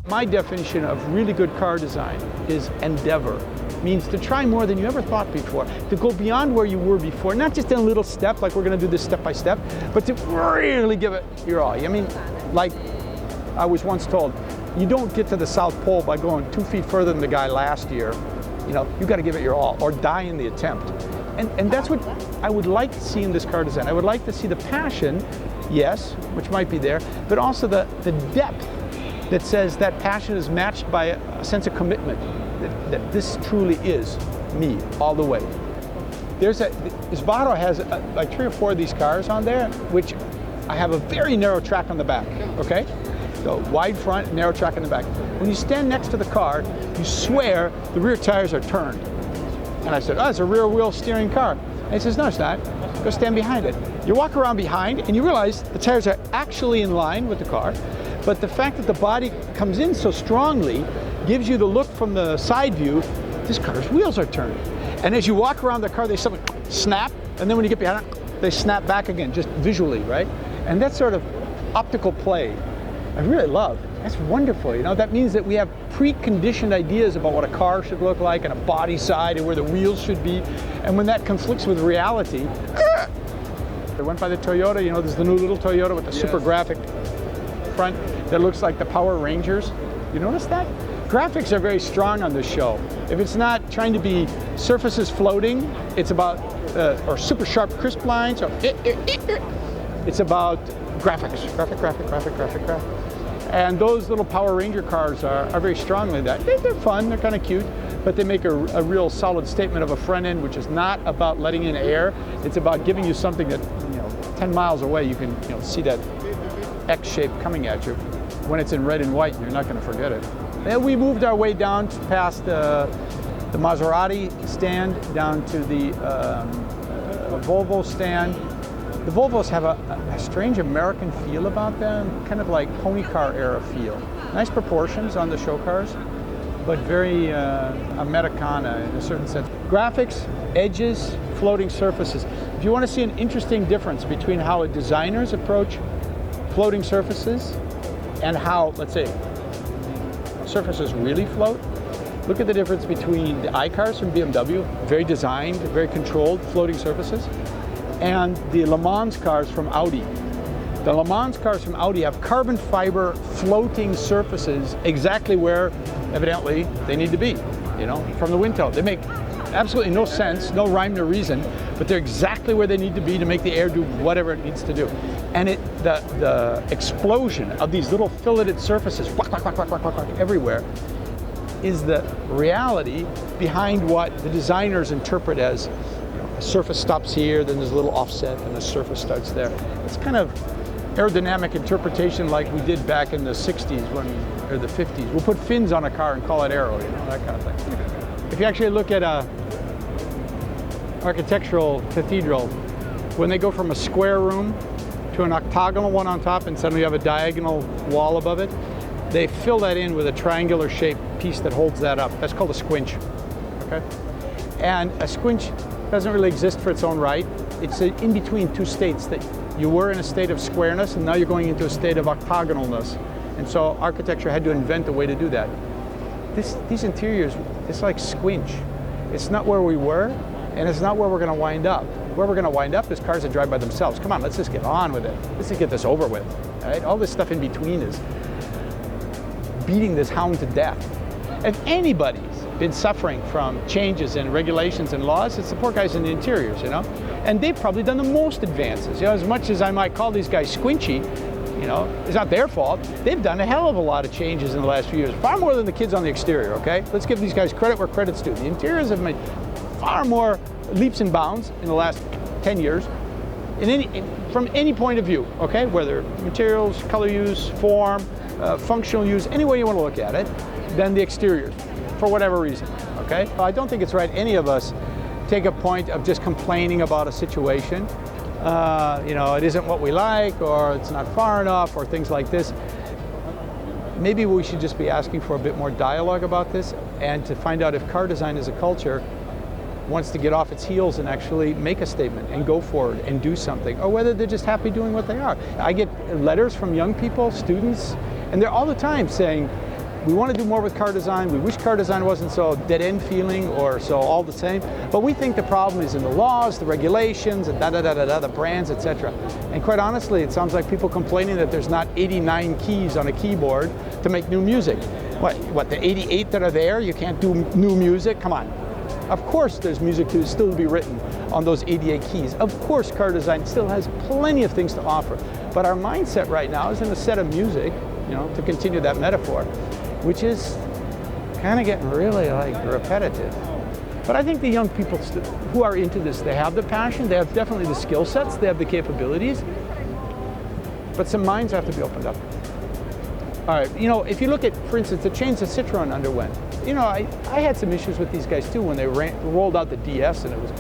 My definition of really good car design is endeavor. Means to try more than you ever thought before, to go beyond where you were before, not just in a little step, like we're going to do this step by step, but to really give it your all. I mean, like I was once told, you don't get to the South Pole by going 2 feet further than the guy last year. You know, you got to give it your all, or die in the attempt. And that's what I would like to see in this car design. I would like to see the passion, yes, which might be there, but also the depth that says that passion is matched by a sense of commitment. That this truly is me all the way. Isvato has like 3 or 4 of these cars on there, which I have a very narrow track on the back, okay? So wide front, narrow track on the back. When you stand next to the car, you swear the rear tires are turned. And I said, oh, it's a rear wheel steering car. And he says, no, it's not. Go stand behind it. You walk around behind and you realize the tires are actually in line with the car, but the fact that the body comes in so strongly gives you the look from the side view, this car's wheels are turned. And as you walk around the car, they suddenly snap, and then when you get behind it, they snap back again, just visually, right? And that sort of optical play, I really love. That's wonderful, you know? That means that we have preconditioned ideas about what a car should look like, and a body side, and where the wheels should be. And when that conflicts with reality, I went by the Toyota, you know, there's the new little Toyota with the super graphic front that looks like the Power Rangers. You notice that? Graphics are very strong on this show. If it's not trying to be surfaces floating, it's about, or super sharp crisp lines, or it's about graphics. Graphic. And those little Power Ranger cars are very strongly that. They're fun, they're kind of cute, but they make a real solid statement of a front end, which is not about letting in air. It's about giving you something that, you know, 10 miles away, you can, you know, see that X shape coming at you. When it's in red and white, you're not going to forget it. And we moved our way down past the Maserati stand, down to the Volvo stand. The Volvos have a strange American feel about them, kind of like pony car era feel. Nice proportions on the show cars, but very Americana in a certain sense. Graphics, edges, floating surfaces. If you want to see an interesting difference between how designers approach floating surfaces and how, let's say, surfaces really float, look at the difference between the iCars from BMW, very designed, very controlled floating surfaces, and the Le Mans cars from Audi. The Le Mans cars from Audi have carbon fiber floating surfaces exactly where, evidently, they need to be, you know, from the wind tunnel. They make absolutely no sense, no rhyme, no reason, but they're exactly where they need to be to make the air do whatever it needs to do. And the explosion of these little filleted surfaces, whack, whack, whack, whack, whack, whack, everywhere, is the reality behind what the designers interpret as, you know, a surface stops here, then there's a little offset, and the surface starts there. It's kind of aerodynamic interpretation like we did back in the 60s or the 50s. We'll put fins on a car and call it aero, you know, that kind of thing. If you actually look at a architectural cathedral, when they go from a square room to an octagonal one on top and suddenly you have a diagonal wall above it, they fill that in with a triangular shaped piece that holds that up. That's called a squinch, okay? And a squinch doesn't really exist for its own right. It's in between two states, that you were in a state of squareness and now you're going into a state of octagonalness. And so architecture had to invent a way to do that. These interiors, it's like squinch. It's not where we were, and it's not where we're going to wind up. Where we're going to wind up is cars that drive by themselves. Come on, let's just get on with it. Let's just get this over with. All right? All this stuff in between is beating this hound to death. If anybody's been suffering from changes in regulations and laws, it's the poor guys in the interiors, you know? And they've probably done the most advances. You know, as much as I might call these guys squinchy, you know, it's not their fault. They've done a hell of a lot of changes in the last few years, far more than the kids on the exterior, okay? Let's give these guys credit where credit's due. The interiors have made far more leaps and bounds in the last 10 years from any point of view, okay? Whether materials, color use, form, functional use, any way you want to look at it, than the exteriors, for whatever reason, okay? I don't think it's right any of us take a point of just complaining about a situation. You know, it isn't what we like, or it's not far enough, or things like this. Maybe we should just be asking for a bit more dialogue about this, and to find out if car design as a culture wants to get off its heels and actually make a statement and go forward and do something, or whether they're just happy doing what they are. I get letters from young people, students, and they're all the time saying, We want to do more with car design. We wish car design wasn't so dead-end feeling or so all the same. But we think the problem is in the laws, the regulations, and the brands, etc. And quite honestly, it sounds like people complaining that there's not 89 keys on a keyboard to make new music. What, the 88 that are there, you can't do new music? Come on. Of course there's music still to be written on those 88 keys. Of course car design still has plenty of things to offer. But our mindset right now is in a set of music, you know, to continue that metaphor, which is kind of getting really like repetitive. But I think the young people who are into this, they have the passion, they have definitely the skill sets, they have the capabilities, but some minds have to be opened up. All right, you know, if you look at, for instance, the change that Citroen underwent, you know, I had some issues with these guys too when they rolled out the DS, and it was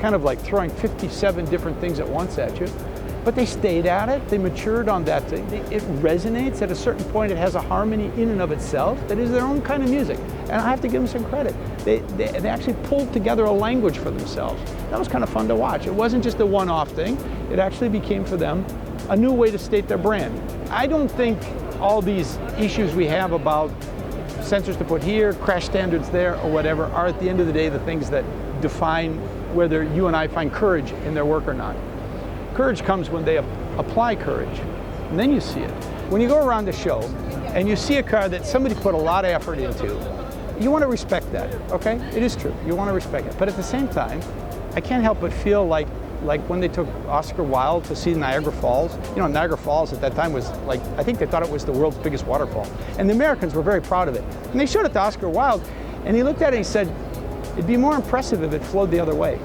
kind of like throwing 57 different things at once at you. But they stayed at it, they matured on that thing. It resonates at a certain point, it has a harmony in and of itself that is their own kind of music. And I have to give them some credit. They actually pulled together a language for themselves. That was kind of fun to watch. It wasn't just a one-off thing, it actually became for them a new way to state their brand. I don't think all these issues we have about sensors to put here, crash standards there, or whatever, are at the end of the day the things that define whether you and I find courage in their work or not. Courage comes when they apply courage, and then you see it. When you go around the show and you see a car that somebody put a lot of effort into, you want to respect that, okay? It is true, you want to respect it. But at the same time, I can't help but feel like when they took Oscar Wilde to see Niagara Falls. You know, Niagara Falls at that time was like, I think they thought it was the world's biggest waterfall. And the Americans were very proud of it. And they showed it to Oscar Wilde, and he looked at it and he said, it'd be more impressive if it flowed the other way.